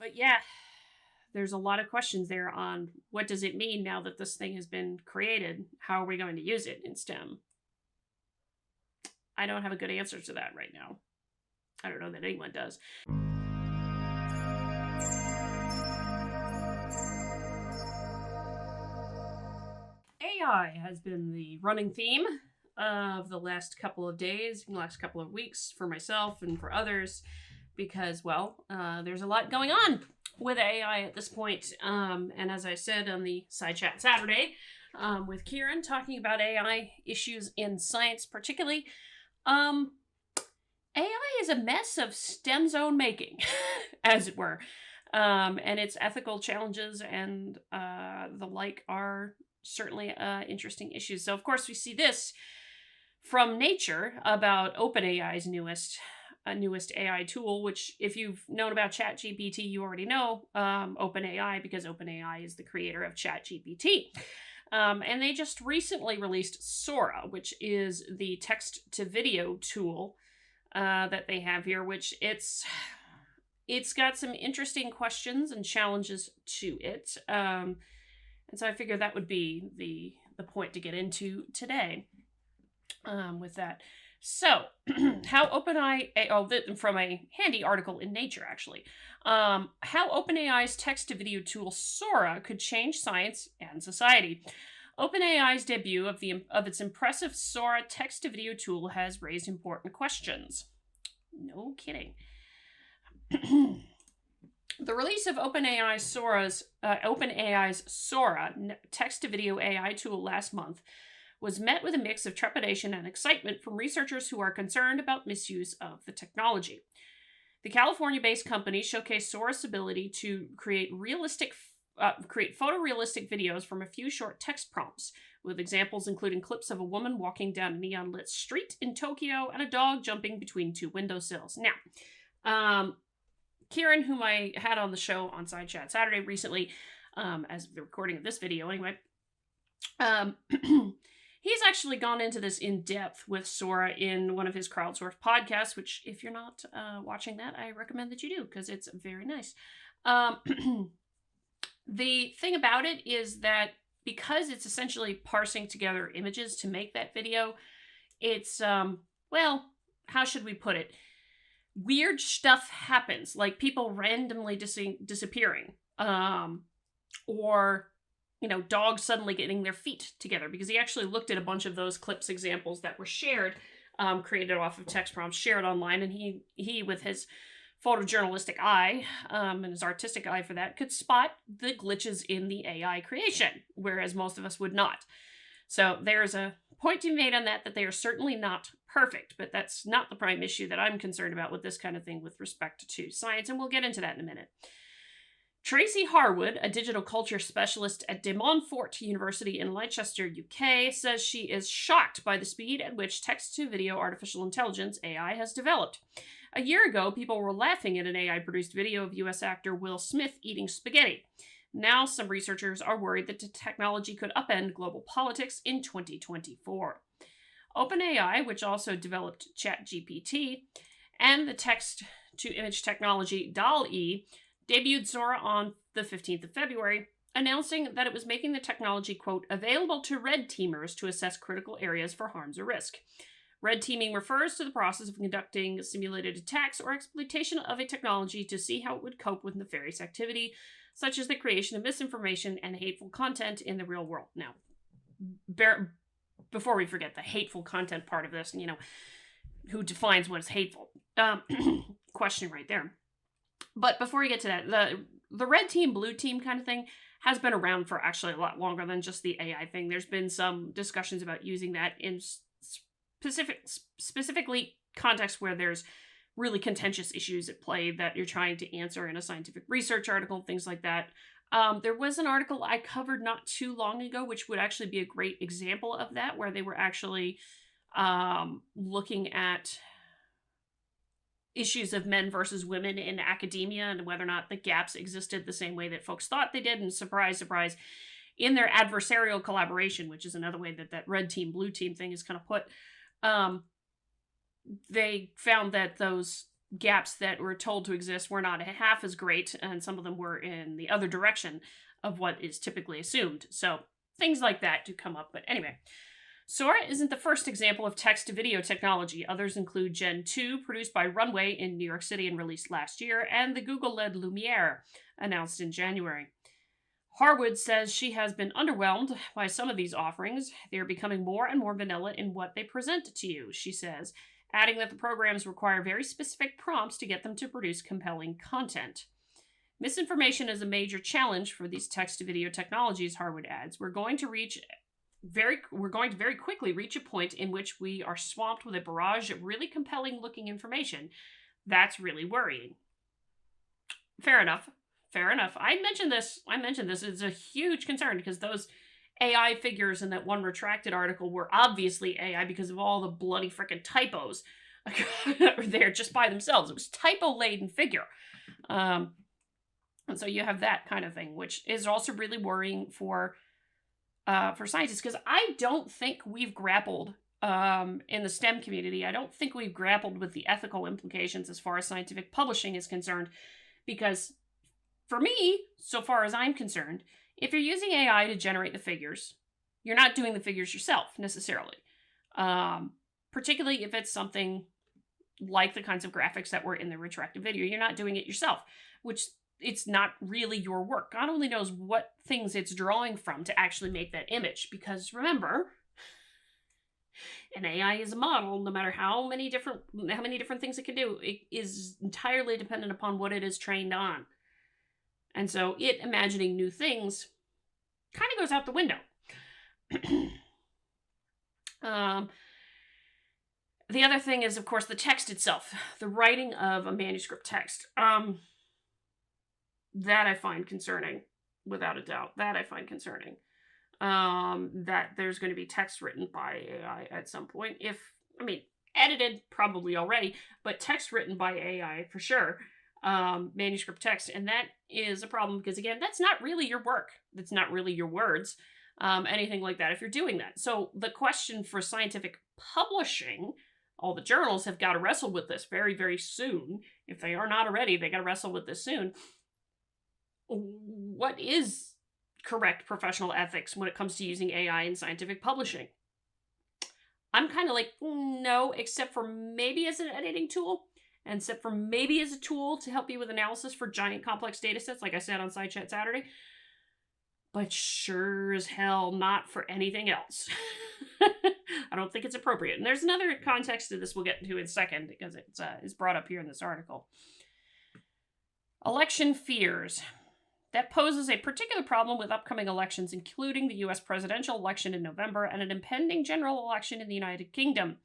But yeah, there's a lot of questions there on what does it mean now that this thing has been created? How are we going to use it in STEM? I don't have a good answer to that right now. I don't know that anyone does. AI has been the running theme of the last couple of days, last couple of weeks for myself and for others, because, well, there's a lot going on with AI at this point. And as I said on the Side Chat Saturday with Kieran, talking about AI issues in science particularly, AI is a mess of STEM zone making, as it were. And its ethical challenges and the like are certainly interesting issues. So, of course, we see this from Nature about OpenAI's newest AI tool, which, if you've known about ChatGPT, you already know OpenAI, because OpenAI is the creator of ChatGPT. And they just recently released Sora, which is the text-to-video tool that they have here, which it's got some interesting questions and challenges to it. And so I figured that would be the point to get into today with that. So, how OpenAI, from a handy article in Nature, actually, how OpenAI's text-to-video tool Sora could change science and society. OpenAI's debut of its impressive Sora text-to-video tool has raised important questions. No kidding. The release of OpenAI's Sora text-to-video AI tool last month was met with a mix of trepidation and excitement from researchers who are concerned about misuse of the technology. The California-based company showcased Sora's ability to create photorealistic videos from a few short text prompts, with examples including clips of a woman walking down a neon-lit street in Tokyo and a dog jumping between two windowsills. Now, Kieran, whom I had on the show on Side Chat Saturday recently, as of the recording of this video anyway, he's actually gone into this in depth with Sora in one of his crowdsourced podcasts, which, if you're not watching that, I recommend that you do, because it's very nice. The thing about it is that because it's essentially parsing together images to make that video, it's, well, how should we put it? Weird stuff happens, like people randomly disappearing, or, dogs suddenly getting their feet together, because he actually looked at a bunch of those clips examples that were shared, created off of text prompts, shared online, and he with his photojournalistic eye, and his artistic eye for that, could spot the glitches in the AI creation, whereas most of us would not. So there's a point to be made on that they are certainly not perfect, but that's not the prime issue that I'm concerned about with this kind of thing with respect to science, and we'll get into that in a minute. Tracy Harwood, a digital culture specialist at De Montfort University in Leicester, UK, says she is shocked by the speed at which text-to-video artificial intelligence, AI, has developed. A year ago, people were laughing at an AI-produced video of US actor Will Smith eating spaghetti. Now, some researchers are worried that the technology could upend global politics in 2024. OpenAI, which also developed ChatGPT, and the text-to-image technology DALL-E, debuted Sora on the 15th of February, announcing that it was making the technology, quote, available to red teamers to assess critical areas for harms or risk. Red teaming refers to the process of conducting simulated attacks or exploitation of a technology to see how it would cope with nefarious activity, such as the creation of misinformation and hateful content in the real world. Now, before we forget the hateful content part of this, who defines what is hateful? Question right there. But before we get to that, the red team, blue team kind of thing has been around for actually a lot longer than just the AI thing. There's been some discussions about using that in specifically contexts where there's really contentious issues at play that you're trying to answer in a scientific research article, things like that. There was an article I covered not too long ago, which would actually be a great example of that, where they were actually looking at issues of men versus women in academia and whether or not the gaps existed the same way that folks thought they did. And surprise, surprise, in their adversarial collaboration, which is another way that red team, blue team thing is kind of put, they found that those gaps that were told to exist were not half as great, and some of them were in the other direction of what is typically assumed. So things like that do come up. But anyway, Sora isn't the first example of text-to-video technology. Others include Gen 2, produced by Runway in New York City and released last year, and the Google-led Lumiere, announced in January. Harwood says she has been underwhelmed by some of these offerings. They are becoming more and more vanilla in what they present to you, she says, adding that the programs require very specific prompts to get them to produce compelling content. Misinformation is a major challenge for these text-to-video technologies, Harwood adds. We're going to very quickly reach a point in which we are swamped with a barrage of really compelling-looking information. That's really worrying. Fair enough. I mentioned this. It's a huge concern because those AI figures in that one retracted article were obviously AI because of all the bloody frickin' typos that were there just by themselves. It was typo-laden figure. And so you have that kind of thing, which is also really worrying for scientists, because I don't think we've grappled in the STEM community. I don't think we've grappled with the ethical implications as far as scientific publishing is concerned, because for me, so far as I'm concerned, if you're using AI to generate the figures, you're not doing the figures yourself necessarily. Particularly if it's something like the kinds of graphics that were in the retracted video, you're not doing it yourself, which it's not really your work. God only knows what things it's drawing from to actually make that image, because remember, an AI is a model. No matter how many different things it can do, it is entirely dependent upon what it is trained on. And so it imagining new things kind of goes out the window. The other thing is, of course, the text itself, the writing of a manuscript text. That I find concerning, without a doubt. That I find concerning. That there's going to be text written by AI at some point. Edited probably already, but text written by AI for sure. Manuscript text. And that is a problem because, again, that's not really your work. That's not really your words. Anything like that if you're doing that. So the question for scientific publishing, all the journals have got to wrestle with this very, very soon. If they are not already, they got to wrestle with this soon. What is correct professional ethics when it comes to using AI in scientific publishing? I'm kind of like, no, except for maybe as an editing tool, and except for maybe as a tool to help you with analysis for giant complex data sets, like I said on Side Chat Saturday. But sure as hell not for anything else. I don't think it's appropriate. And there's another context to this we'll get into in a second, because it's brought up here in this article. Election fears. That poses a particular problem with upcoming elections, including the U.S. presidential election in November and an impending general election in the United Kingdom.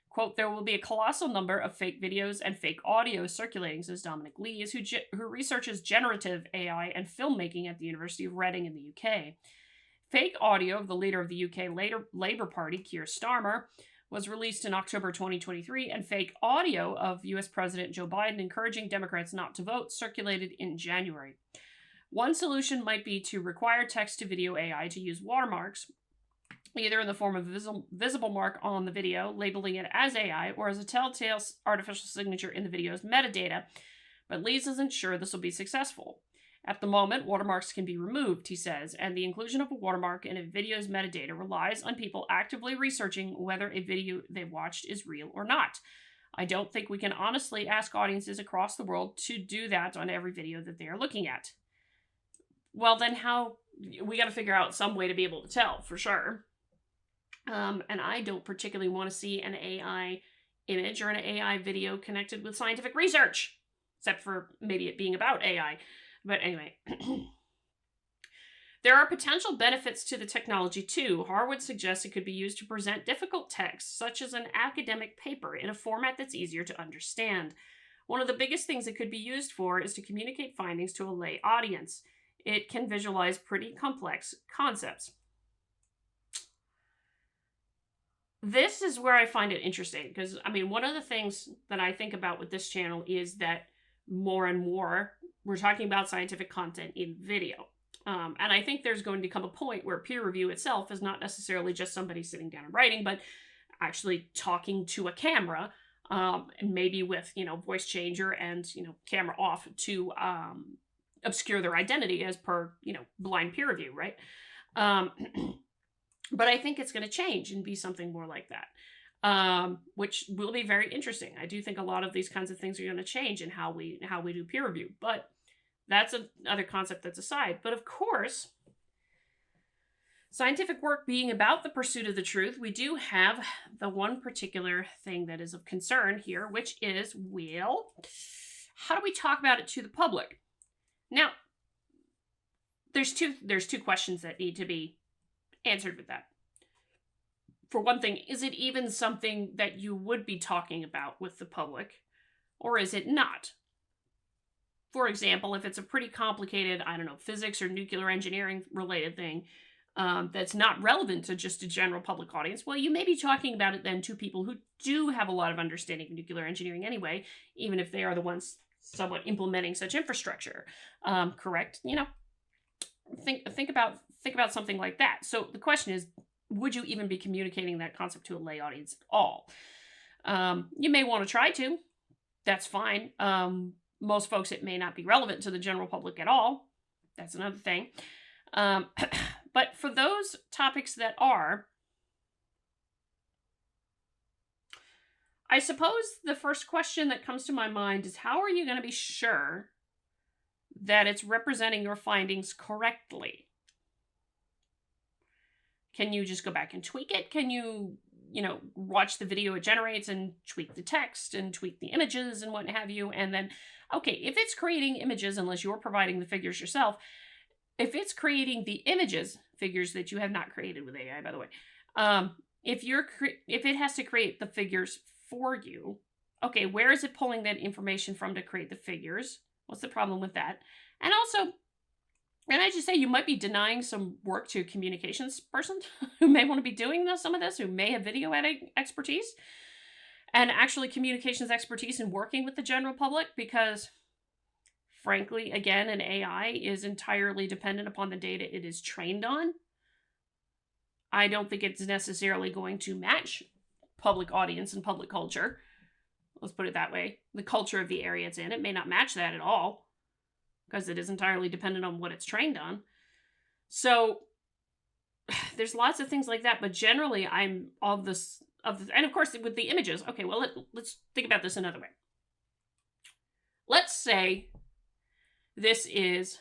Quote, there will be a colossal number of fake videos and fake audio circulating, says Dominic Lees, who researches generative AI and filmmaking at the University of Reading in the UK. Fake audio of the leader of the UK Labour Party, Keir Starmer, was released in October 2023, and fake audio of U.S. President Joe Biden encouraging Democrats not to vote circulated in January. One solution might be to require text-to-video AI to use watermarks, either in the form of a visible mark on the video, labeling it as AI, or as a telltale artificial signature in the video's metadata, but Lees isn't sure this will be successful. At the moment, watermarks can be removed, he says, and the inclusion of a watermark in a video's metadata relies on people actively researching whether a video they watched is real or not. I don't think we can honestly ask audiences across the world to do that on every video that they are looking at. Well, then how? We got to figure out some way to be able to tell, for sure. And I don't particularly want to see an AI image or an AI video connected with scientific research, except for maybe it being about AI. But anyway, there are potential benefits to the technology too. Harwood suggests it could be used to present difficult texts, such as an academic paper, in a format that's easier to understand. One of the biggest things it could be used for is to communicate findings to a lay audience. It can visualize pretty complex concepts. This is where I find it interesting, because, one of the things that I think about with this channel is that more and more we're talking about scientific content in video. And I think there's going to come a point where peer review itself is not necessarily just somebody sitting down and writing, but actually talking to a camera and maybe with, voice changer and, camera off to obscure their identity as per, blind peer review, right? But I think it's going to change and be something more like that, which will be very interesting. I do think a lot of these kinds of things are going to change in how we do peer review, but that's another concept that's aside. But of course, scientific work being about the pursuit of the truth, we do have the one particular thing that is of concern here, which is, well, how do we talk about it to the public? Now, there's two questions that need to be answered with that. For one thing, is it even something that you would be talking about with the public, or is it not? For example, if it's a pretty complicated, physics or nuclear engineering related thing, that's not relevant to just a general public audience, well, you may be talking about it then to people who do have a lot of understanding of nuclear engineering anyway, even if they are the ones somewhat implementing such infrastructure. Correct? Think about something like that. So the question is, would you even be communicating that concept to a lay audience at all? You may want to try to. That's fine. Most folks, it may not be relevant to the general public at all. That's another thing. But for those topics that are, I suppose the first question that comes to my mind is, how are you going to be sure that it's representing your findings correctly? Can you just go back and tweak it? Can you, watch the video it generates and tweak the text and tweak the images and what have you? And then, okay, if it's creating images, unless you're providing the figures yourself, if it's creating the figures that you have not created with AI, by the way, if it has to create the figures for you, okay, where is it pulling that information from to create the figures? What's the problem with that? And also, and I just say, you might be denying some work to a communications person who may want to be doing some of this, who may have video editing expertise and actually communications expertise in working with the general public, because frankly, again, an AI is entirely dependent upon the data it is trained on. I don't think it's necessarily going to match public audience and public culture. Let's put it that way. The culture of the area it's in, it may not match that at all, because it is entirely dependent on what it's trained on. So there's lots of things like that, but generally I'm and of course with the images, okay, well, let's think about this another way. Let's say this is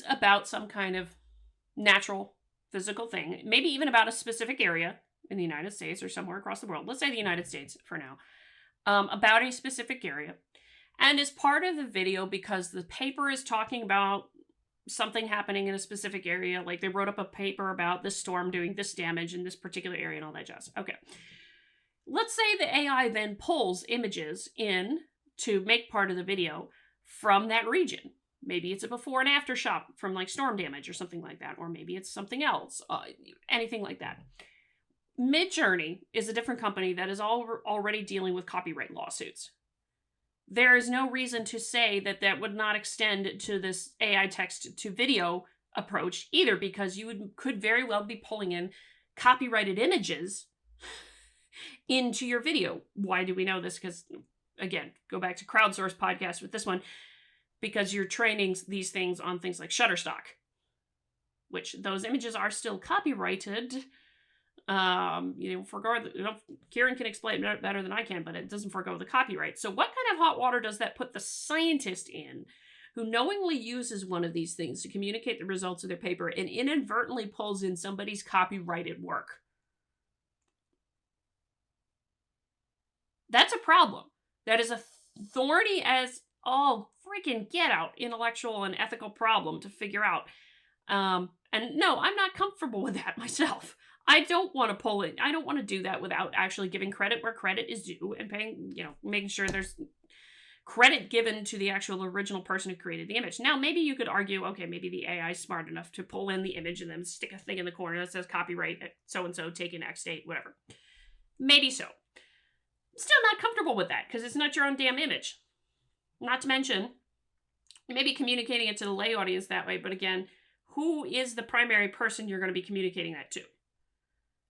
about some kind of natural physical thing, maybe even about a specific area in the United States or somewhere across the world. Let's say the United States for now, about a specific area. And as part of the video, because the paper is talking about something happening in a specific area, like they wrote up a paper about this storm doing this damage in this particular area and all that jazz. Okay. Let's say the AI then pulls images in to make part of the video from that region. Maybe it's a before and after shot from like storm damage or something like that, or maybe it's something else, anything like that. Midjourney is a different company that is already dealing with copyright lawsuits. There is no reason to say that would not extend to this AI text to video approach either, because you could very well be pulling in copyrighted images into your video. Why do we know this? Because, again, go back to crowdsource podcast with this one, because you're training these things on things like Shutterstock, which those images are still copyrighted. Kieran can explain it better than I can, but it doesn't forgo the copyright. So what kind of hot water does that put the scientist in who knowingly uses one of these things to communicate the results of their paper and inadvertently pulls in somebody's copyrighted work? That's a problem. That is a thorny as all freaking get out intellectual and ethical problem to figure out. And no, I'm not comfortable with that myself. I don't want to pull it. I don't want to do that without actually giving credit where credit is due and paying, making sure there's credit given to the actual original person who created the image. Now, maybe you could argue, okay, maybe the AI is smart enough to pull in the image and then stick a thing in the corner that says copyright so-and-so taken X date, whatever. Maybe so. Still not comfortable with that because it's not your own damn image. Not to mention, maybe communicating it to the lay audience that way, but again, who is the primary person you're going to be communicating that to?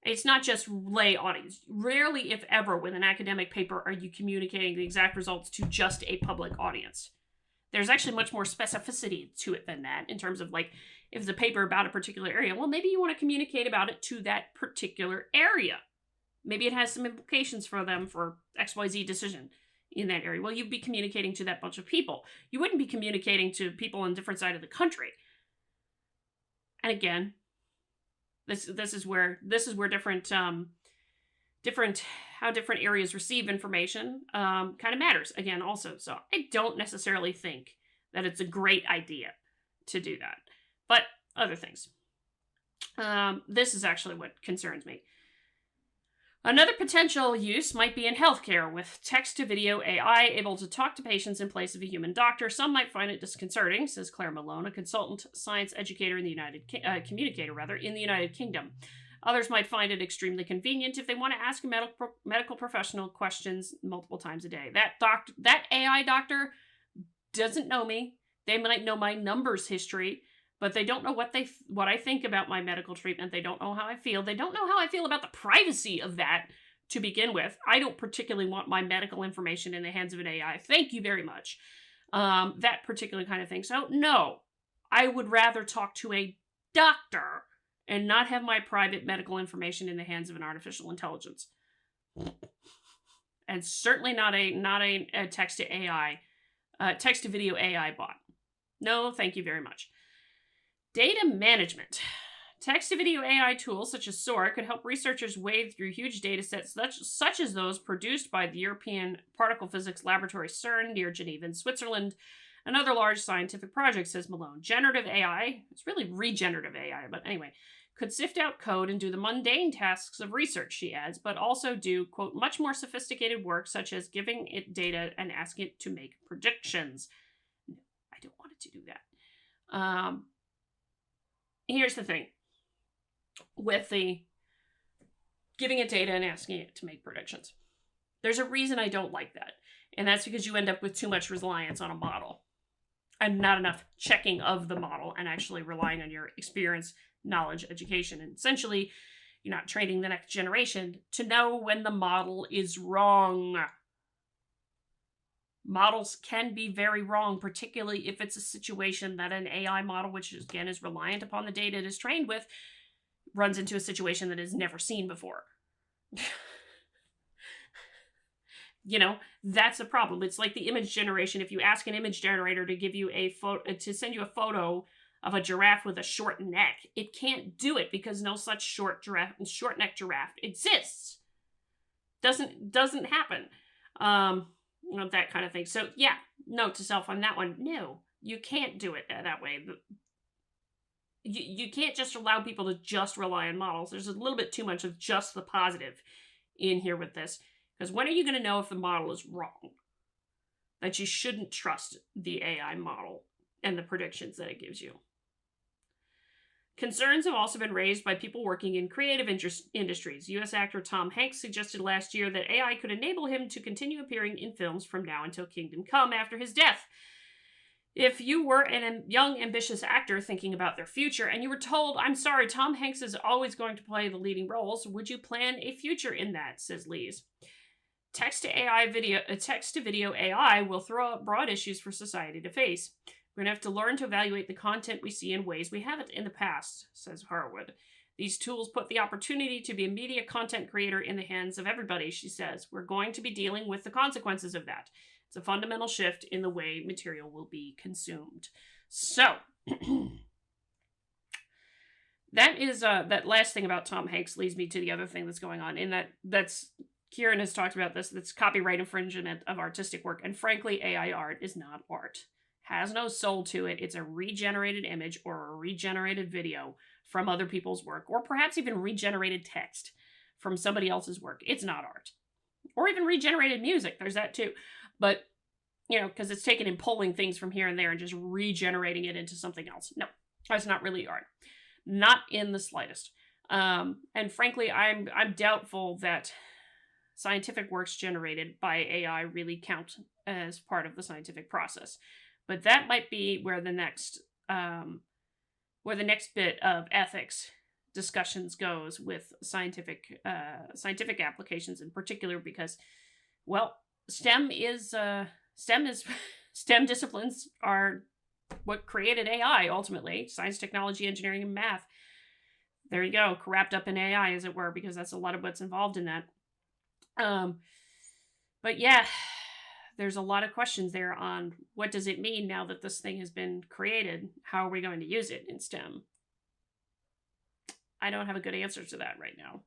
It's not just lay audience. Rarely, if ever, with an academic paper are you communicating the exact results to just a public audience. There's actually much more specificity to it than that, in terms of, like, if it's a paper about a particular area, well, maybe you want to communicate about it to that particular area. Maybe it has some implications for them for XYZ decision in that area. Well, you'd be communicating to that bunch of people. You wouldn't be communicating to people on different side of the country. And again, this is where different how different areas receive information kind of matters again also. So I don't necessarily think that it's a great idea to do that, but other things. This is actually what concerns me. Another potential use might be in healthcare, with text-to-video AI able to talk to patients in place of a human doctor. Some might find it disconcerting, says Claire Malone, a consultant science educator in the communicator in the United Kingdom. Others might find it extremely convenient if they want to ask a medical professional questions multiple times a day. That AI doctor doesn't know me. They might know my numbers history, but they don't know what I think about my medical treatment. They don't know how I feel. They don't know how I feel about the privacy of that to begin with. I don't particularly want my medical information in the hands of an AI. Thank you very much. That particular kind of thing. So, no, I would rather talk to a doctor and not have my private medical information in the hands of an artificial intelligence. And certainly not a text to video AI bot. No, thank you very much. Data management. Text-to-video AI tools such as Sora could help researchers wade through huge data sets such as those produced by the European Particle Physics Laboratory CERN near Geneva in Switzerland and other large scientific projects, says Malone. Generative AI, it's really regenerative AI, but anyway, could sift out code and do the mundane tasks of research, she adds, but also do, quote, much more sophisticated work such as giving it data and asking it to make predictions. No, I don't want it to do that. Here's the thing with the giving it data and asking it to make predictions. There's a reason I don't like that. And that's because you end up with too much reliance on a model and not enough checking of the model and actually relying on your experience, knowledge, education. And essentially, you're not training the next generation to know when the model is wrong. Models can be very wrong, particularly if it's a situation that an AI model, which again is reliant upon the data it is trained with, runs into a situation that is never seen before. You know, that's a problem. It's like the image generation. If you ask an image generator to give you to send you a photo of a giraffe with a short neck, it can't do it because no such short neck giraffe exists. Doesn't happen. You know, that kind of thing. So yeah, note to self on that one. No, you can't do it that way. You can't just allow people to just rely on models. There's a little bit too much of just the positive in here with this. Because when are you going to know if the model is wrong? That you shouldn't trust the AI model and the predictions that it gives you. Concerns have also been raised by people working in creative industries. U.S. actor Tom Hanks suggested last year that AI could enable him to continue appearing in films from now until Kingdom Come after his death. If you were a young, ambitious actor thinking about their future and you were told, I'm sorry, Tom Hanks is always going to play the leading roles, would you plan a future in that, says Lees. Text-to-video AI will throw up broad issues for society to face. We're going to have to learn to evaluate the content we see in ways we haven't in the past, says Harwood. These tools put the opportunity to be a media content creator in the hands of everybody, she says. We're going to be dealing with the consequences of that. It's a fundamental shift in the way material will be consumed. So, that is, that last thing about Tom Hanks leads me to the other thing that's going on, in that's Kieran has talked about this, that's copyright infringement of artistic work, and frankly, AI art is not art. Has no soul to it. It's a regenerated image or a regenerated video from other people's work, or perhaps even regenerated text from somebody else's work. It's not art. Or even regenerated music. There's that too. But, you know, because it's taken and pulling things from here and there and just regenerating it into something else. No, that's not really art. Not in the slightest. And frankly, I'm doubtful that scientific works generated by AI really count as part of the scientific process. But that might be where the next bit of ethics discussions goes with scientific applications in particular, because, well, STEM disciplines are what created AI ultimately. Science, technology, engineering, and math. There you go, wrapped up in AI, as it were, because that's a lot of what's involved in that. But yeah, there's a lot of questions there on what does it mean now that this thing has been created? How are we going to use it in STEM? I don't have a good answer to that right now.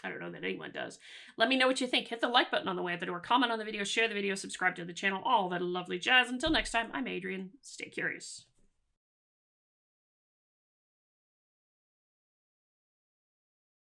I don't know that anyone does. Let me know what you think. Hit the like button on the way out the door, comment on the video, share the video, subscribe to the channel, all that lovely jazz. Until next time, I'm Adrian. Stay curious.